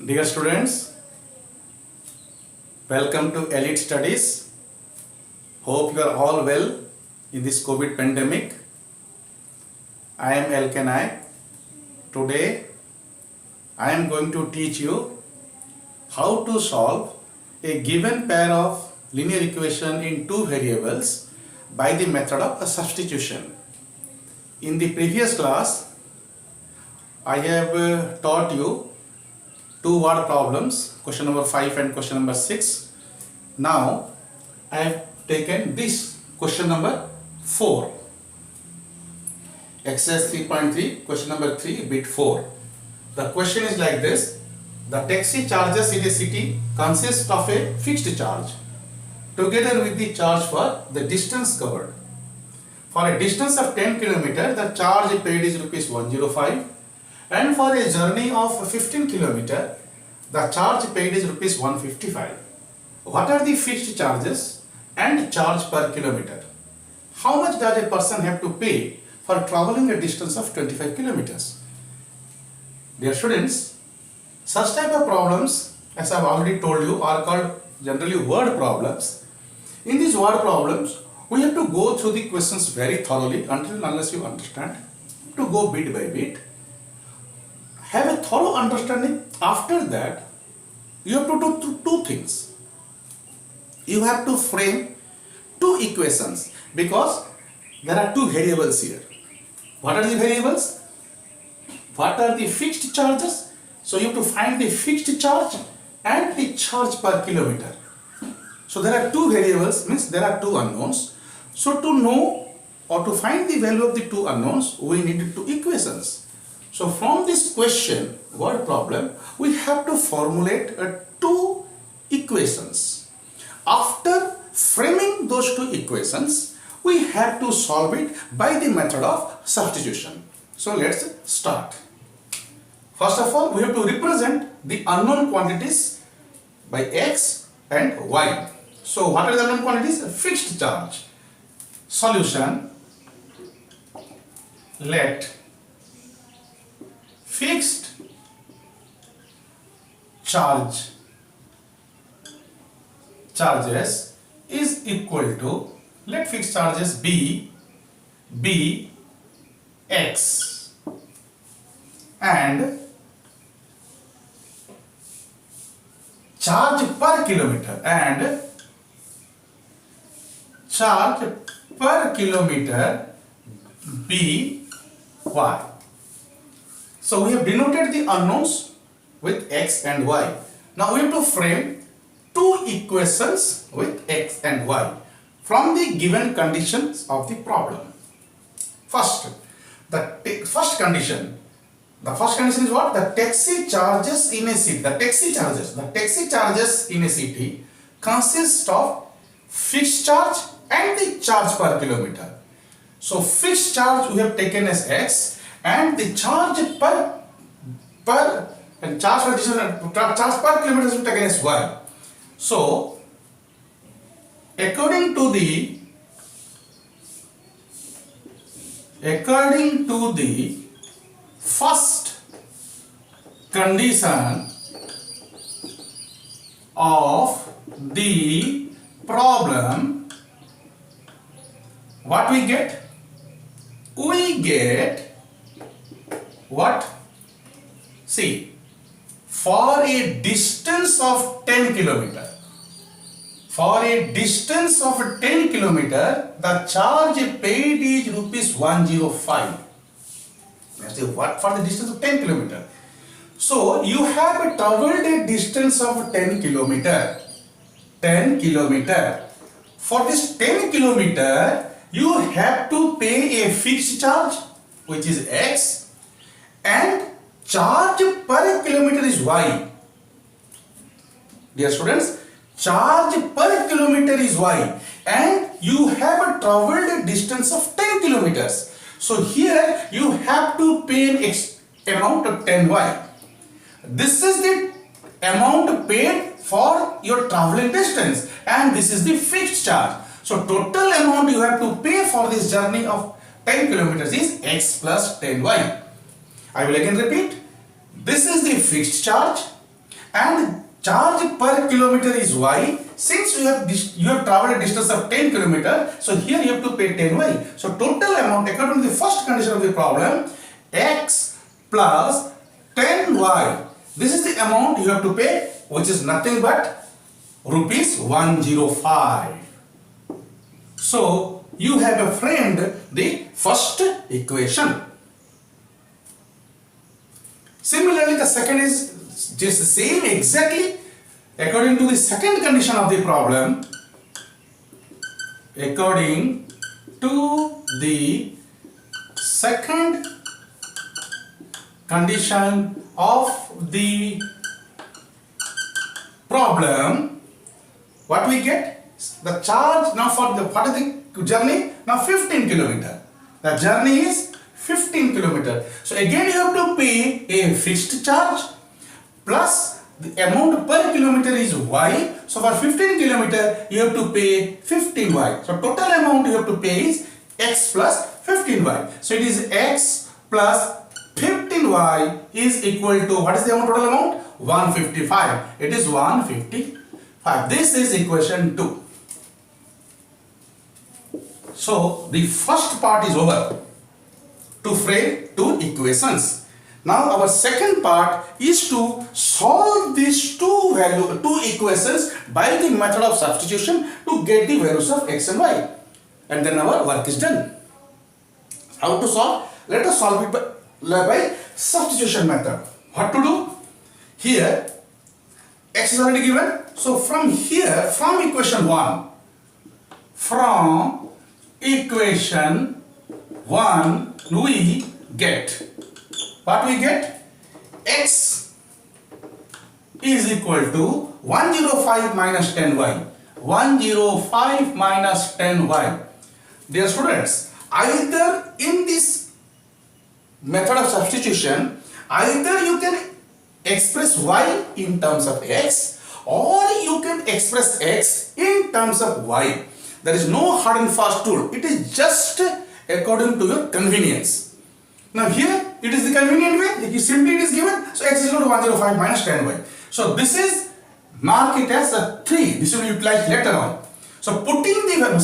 Dear students, welcome to Elite Studies. Hope you are all well in this COVID pandemic. I am Elke Naik. Today, I am going to teach you how to solve a given pair of linear equation in two variables by the method of substitution. In the previous class, I have taught you two word problems, question number 5 and question number 6. Now I have taken this question number 4. Exercise 3.3, question number 3, bit 4. The question is like this: the taxi charges in a city consist of a fixed charge together with the charge for the distance covered. For a distance of 10 km, the charge paid is rupees 105, and for a journey of 15 km, the charge paid is rupees 155. What are the fixed charges and charge per kilometer? How much does a person have to pay for traveling a distance of 25 kilometers? Dear students, such type of problems, as I have already told you, are called generally word problems. In these word problems, we have to go through the questions very thoroughly unless you understand, to go bit by bit. Have a thorough understanding. After that, you have to do two things. You have to frame two equations because there are two variables here. What are the variables? What are the fixed charges? So you have to find the fixed charge and the charge per kilometer. So there are two variables, means there are two unknowns. So to know or to find the value of the two unknowns, we need two equations. So from this question, word problem, we have to formulate two equations. After framing those two equations, we have to solve it by the method of substitution. So let's start. First of all, we have to represent the unknown quantities by x and y. So what are the unknown quantities? A fixed charge. Solution: let fixed charges is equal to, let fixed charges be x and charge per kilometer be y. So we have denoted the unknowns with x and y. Now we have to frame two equations with x and y from the given conditions of the problem. First, the first condition is what? The taxi charges in a city. The taxi charges in a city consist of fixed charge and the charge per kilometer. So fixed charge we have taken as x, and the charge per kilometer is taken as y. So according to the first condition of the problem, what we get? We get what? See, for a distance of 10 km, the charge paid is rupees 105. Let's say what? For the distance of 10 km. So you have traveled a distance of 10 km. For this 10 km, you have to pay a fixed charge, which is x, and charge per kilometer is y. Dear students, charge per kilometer is y, and you have traveled a distance of 10 kilometers. So here you have to pay an amount of 10y. This is the amount paid for your traveling distance, and this is the fixed charge. So total amount you have to pay for this journey of 10 kilometers is x plus 10y. I will again repeat. This is the fixed charge and charge per kilometer is y. Since you have traveled a distance of 10 kilometer, so here you have to pay 10y. So total amount according to the first condition of the problem, x plus 10y. This is the amount you have to pay, which is nothing but rupees 105. So you have a framed the first equation. Similarly, the second is just the same exactly according to the second condition of the problem. According to the second condition of the problem, what we get? The charge now for the what is the journey? Now 15 kilometer. The journey is 15 kilometer. So again you have to pay a fixed charge plus the amount per kilometer is y. So for 15 kilometer you have to pay 15y. So total amount you have to pay is x plus 15y. So it is x plus 15y is equal to, what is the amount, total amount? 155. It is 155. This is equation 2. So the first part is over to frame two equations. Now our second part is to solve these two equations by the method of substitution to get the values of x and y. And then our work is done. How to solve? Let us solve it by substitution method. What to do? Here x is already given. So from here, from equation 1, we get, what we get? X is equal to 105 minus 10y. 105 minus 10y. Dear students, either in this method of substitution, either you can express y in terms of x, or you can express x in terms of y. There is no hard and fast rule. It is just according to your convenience. Now here it is the convenient way. It is given. So x is equal to 105 minus 10y. So this is, mark it as a 3. This will be utilized later on. So putting the value,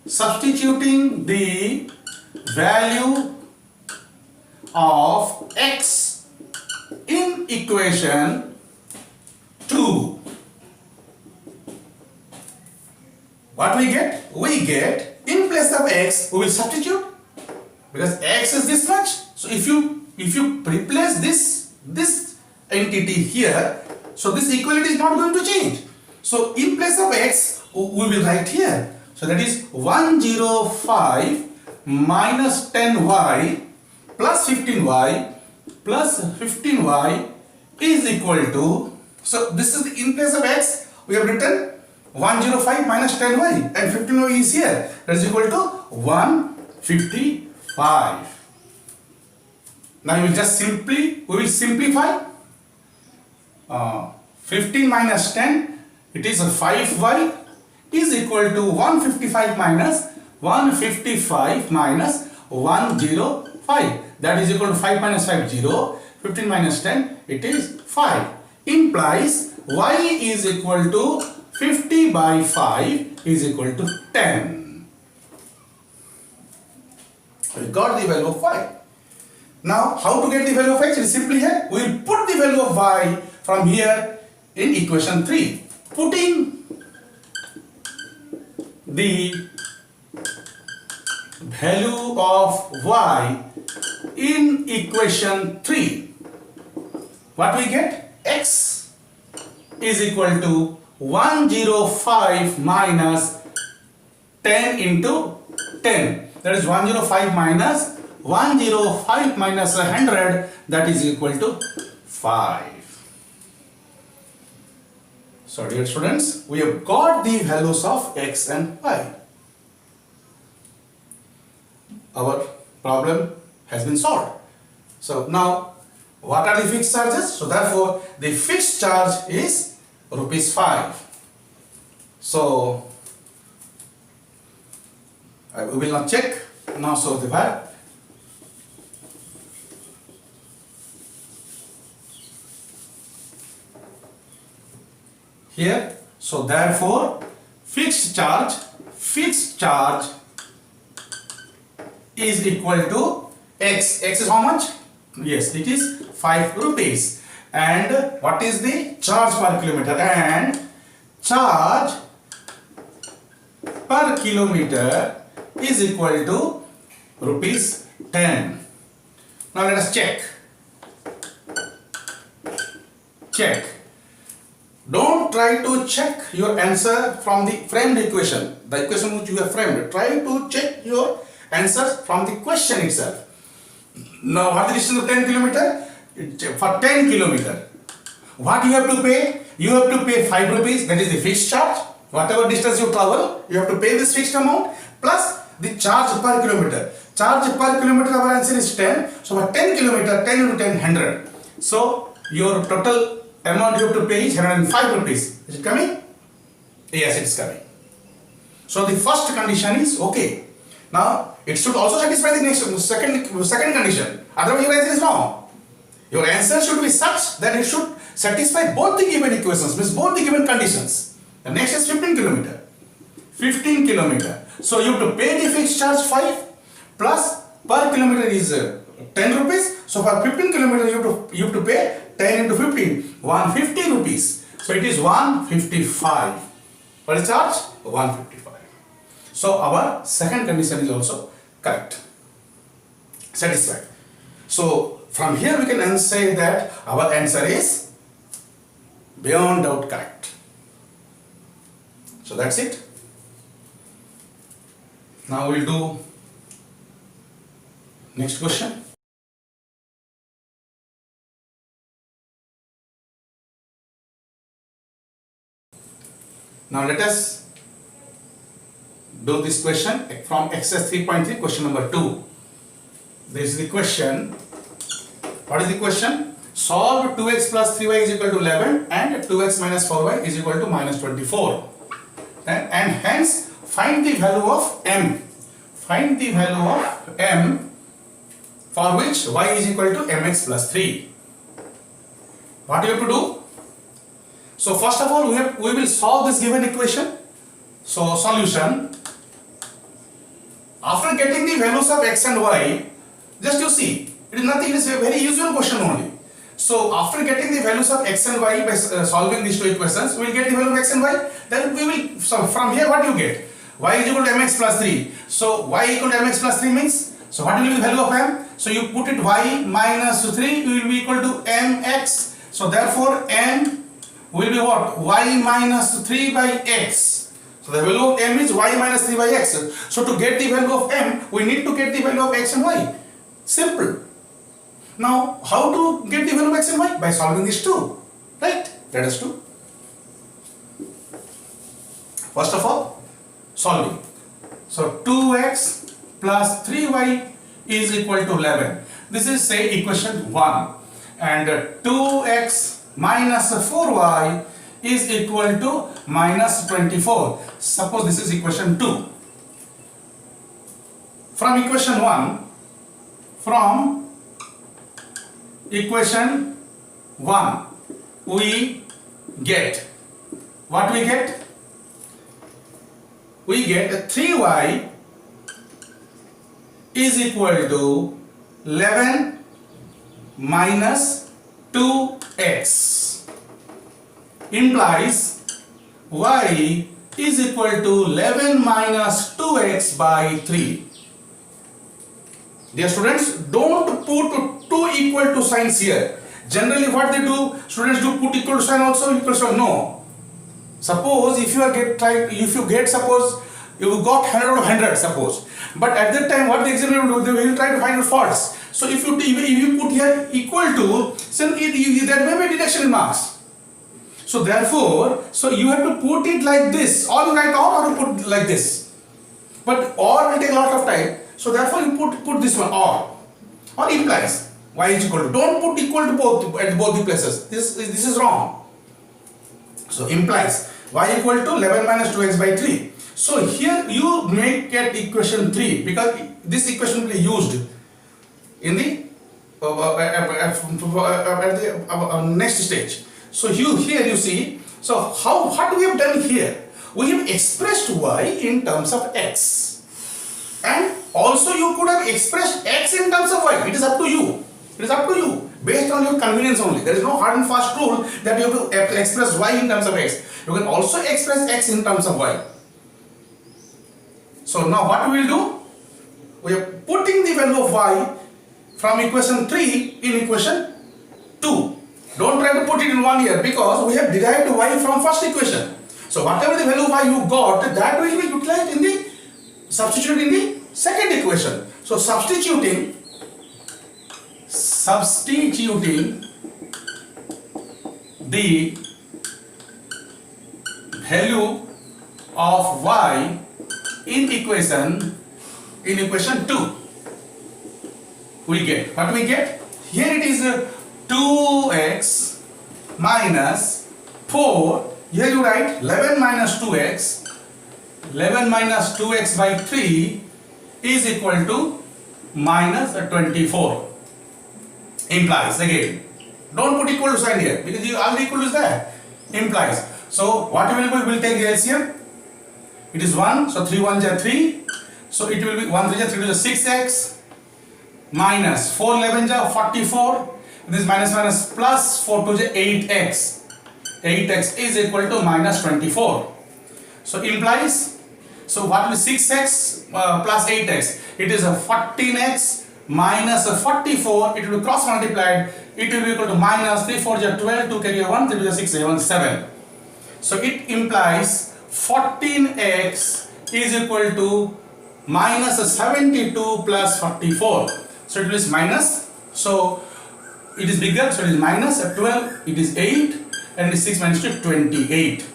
substituting the value of x in equation 2. What we get? We get, in place of x, we will substitute, because x is this much. So if you replace this entity here, so this equality is not going to change. So in place of x, we will write here. So that is 105 minus 10y plus 15y plus 15y is equal to, so this is the, in place of x, we have written 105 minus 10y and 15y is here. That is equal to 155. Now we will simplify. 15 minus 10, it is a 5y is equal to 155 minus 105. That is equal to 5 minus 5, 0. 15 minus 10, it is 5. Implies y is equal to 50 by 5 is equal to 10. We got the value of y. Now, how to get the value of x? It is simply here. We will put the value of y from here in equation 3. Putting the value of y in equation 3. What we get? X is equal to 105 minus 10 into 10. That is 105 minus 105 minus 100. That is equal to 5. So dear students, we have got the values of x and y. Our problem has been solved. So now, what are the fixed charges? So therefore, the fixed charge is rupees 5. So we will not check now. So the here. So therefore fixed charge is equal to x. X is how much? Yes, it is 5 rupees. And what is the charge per kilometer? And charge per kilometer is equal to rupees 10. Now let us check. Don't try to check your answer from the framed equation, the equation which you have framed. Try to check your answers from the question itself. Now what is the distance of 10 kilometer? For 10 kilometer, what you have to pay? You have to pay 5 rupees, that is the fixed charge. Whatever distance you travel, you have to pay this fixed amount plus the charge per kilometer. Charge per kilometer, our answer is 10. So for 10 kilometer, 10 into 10, 100. So your total amount you have to pay is 105 rupees. Is it coming? Yes, it is coming. So the first condition is okay. Now it should also satisfy the second condition. Otherwise your answer is wrong. Your answer should be such that it should satisfy both the given equations, means both the given conditions. The next is 15 kilometer. 15 kilometer. So you have to pay the fixed charge 5 plus per kilometer is 10 rupees. So for 15 kilometer you have to pay 10 into 15, 150 rupees. So it is 155. What is charge? 155. So our second condition is also correct. Satisfied. So from here we can say that our answer is beyond doubt correct. So that's it. Now we'll do next question. Now let us do this question from exercise 3.3, question number 2. This is the question. What is the question? Solve 2x plus 3y is equal to 11 and 2x minus 4y is equal to minus 24. And hence find the value of m. Find the value of m for which y is equal to mx plus 3. What do you have to do? So first of all we will solve this given equation. So solution. After getting the values of x and y, just you see, it is nothing, it is a very usual question only. So after getting the values of x and y by solving these two equations, we will get the value of x and y. Then we will, so from here what you get? Y is equal to mx plus 3. So y equal to mx plus 3 means, so what will be the value of m? So you put it y minus 3 will be equal to mx. So therefore m will be what? Y minus 3 by x. So the value of m is y minus 3 by x. So to get the value of m, we need to get the value of x and y. Simple. Now, how to get the value of x and y? By solving these two. Right? Let us do. First of all, solving. So 2x plus 3y is equal to 11. This is say equation 1. And 2x minus 4y is equal to minus 24. Suppose this is equation 2. From equation 1, we get, what we get? We get 3y is equal to 11 minus 2x, implies y is equal to 11 minus 2x by 3. Dear students, don't put two equal to signs here. Generally what they do, students do put equal to sign also, equal to sign. No. Suppose if you suppose you got 100 out of 100, suppose. But at that time what the examiner will do, they will try to find the faults. So if you put here equal to, then there may be deduction in marks. So therefore, so you have to put it like this, or you write or put like this. But or will take a lot of time. So therefore you put this one or implies y is equal to. Don't put equal to both at both the places. This is wrong. So implies y equal to 11 minus 2x by 3. So here you may get equation 3 because this equation will be used in the at the next stage. So here you see, so what we have done here? We have expressed y in terms of x. And also you could have expressed x in terms of y. It is up to you. It is up to you. Based on your convenience only. There is no hard and fast rule that you have to express y in terms of x. You can also express x in terms of y. So now what we will do? We are putting the value of y from equation 3 in equation 2. Don't try to put it in one here because we have derived y from first equation. So whatever the value of y you got, that will be utilized in the substituted in the second equation. So substituting the value of y in equation 2, we get what we get here. It is 2x minus 4. Here you write 11 minus 2x. 11 minus 2x by 3 is equal to minus 24. Implies, again, don't put equal to sign here because you already equal to there. Implies. So what will be? We'll take the LCM. It is 1, so 3 1s are 3. So it will be 1 3 3 is 6x minus 4 11s are 44. This minus plus 4 2 is 8x. 8x is equal to minus 24. So implies, so what will be 6x plus 8x? It is a 14x minus a 44. It will be cross multiplied. It will be equal to minus 3 4 is 12, 2 carry 1, 3 is 6, 7. So it implies 14x is equal to minus 72 plus 44. So it is minus. So it is bigger. So it is minus 12. It is 8. And it is 6 minus 2, 28.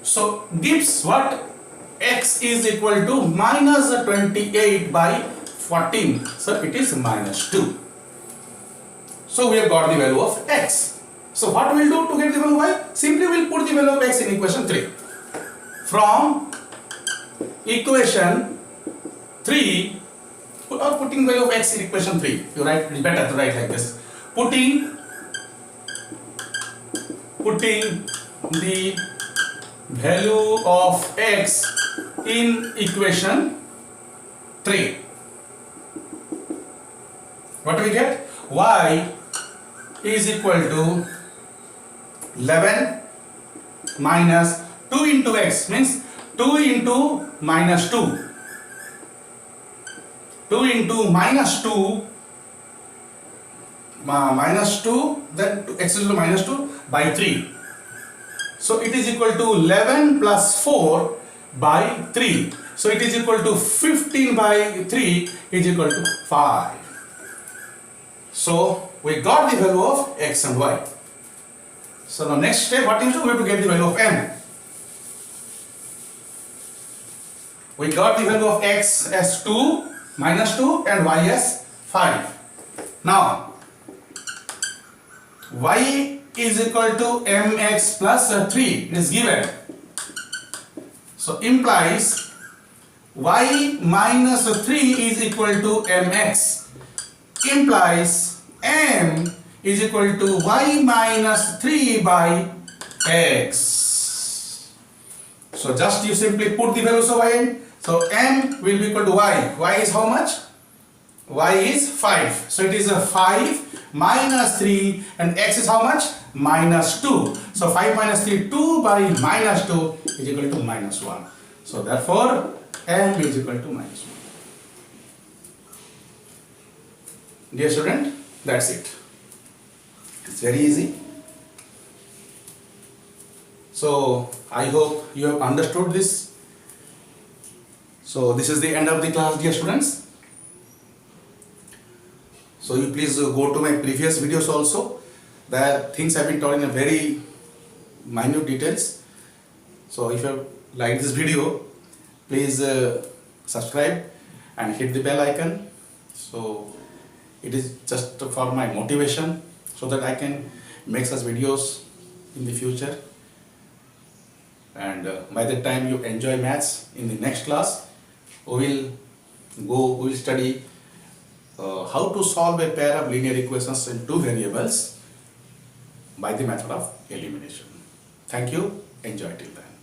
So gives what? X is equal to minus 28 by 14. So it is minus 2. So we have got the value of x. So what we will do to get the value of y? Simply we will put the value of x in equation 3. From equation 3, or putting value of x in equation 3. You write, it is better to write like this. Putting the value of x in equation 3. What do we get? Y is equal to 11 minus 2 into x means 2 into minus 2. 2 into minus 2 minus 2, then x is equal to minus 2 by 3. So it is equal to 11 plus 4 by 3. So it is equal to 15 by 3 is equal to 5. So we got the value of x and y. So the next step, what is to do? We have to get the value of m. We got the value of x as 2 minus 2 and y as 5. Now y is equal to mx plus 3. It is given. So implies y minus 3 is equal to mx. Implies m is equal to y minus 3 by x. So just you simply put the values of y in. So m will be equal to y. Y is how much? Y is 5. So it is a 5 minus 3 and x is how much? Minus 2. So 5 minus 3, 2 by minus 2 is equal to minus 1. So therefore m is equal to minus 1. Dear student, that's it. It's very easy. So I hope you have understood this. So this is the end of the class, dear students. So you please go to my previous videos also. There things have been taught in a very minute details. So if you like this video, please subscribe and hit the bell icon. So it is just for my motivation so that I can make such videos in the future. And by the time you enjoy maths in the next class, we will study how to solve a pair of linear equations in two variables by the method of elimination. Thank you. Enjoy till then.